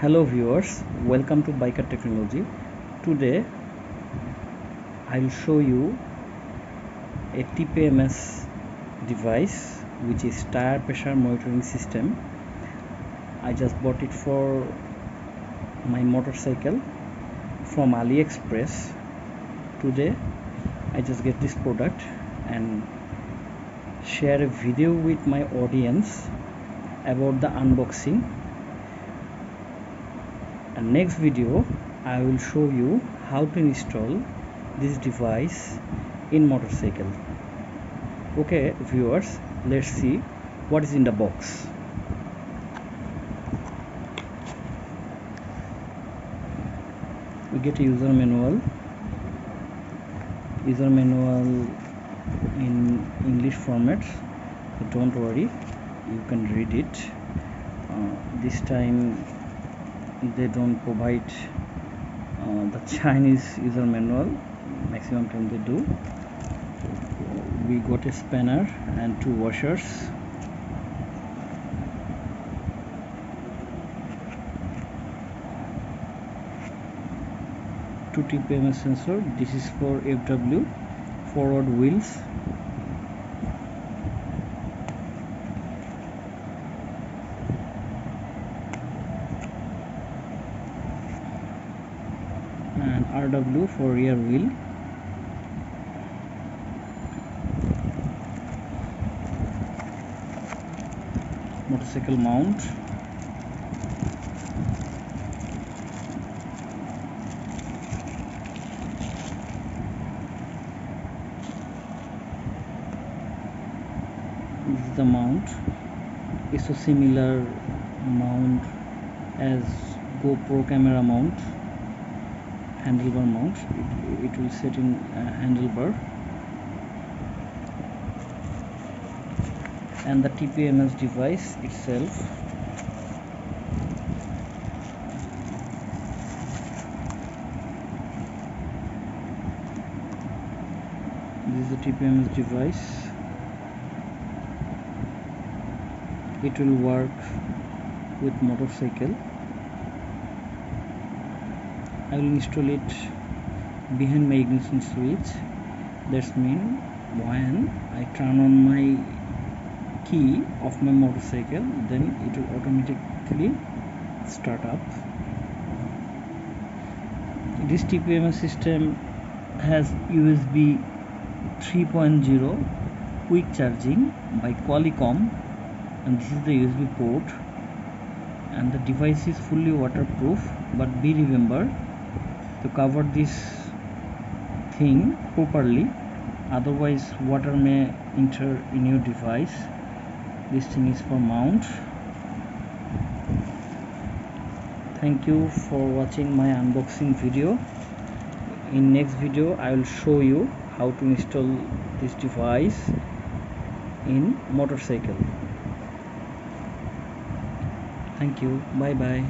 Hello viewers, welcome to Biker Technology. Today I'll show you a TPMS device, which is tire pressure monitoring system. I just bought it for my motorcycle from AliExpress. Today I just get this product and share a video with my audience about the unboxing. And next video I will show you how to install this device in motorcycle. Okay viewers, let's see what is in the box. We get a user manual in English format, so don't worry, you can read it. This time they don't provide the Chinese user manual. Maximum time they do. We got a spanner and two washers. Two TPMS sensor. This is for FW forward wheels. And RW for rear wheel. Motorcycle mount. This is the mount. It's a similar mount as GoPro camera mount. Handlebar mount. It will sit in handlebar. And the TPMS device itself. This is the TPMS device. It will work with motorcycle. I will install it behind my ignition switch. That's mean when I turn on my key of my motorcycle, then it will automatically start up. This TPMS system has USB 3.0 quick charging by Qualcomm, and this is the USB port, and the device is fully waterproof. But be remember to cover this thing properly, otherwise water may enter in your device. This thing is for mount. Thank you for watching my unboxing video. In next video I will show you how to install this device in motorcycle. Thank you. Bye bye.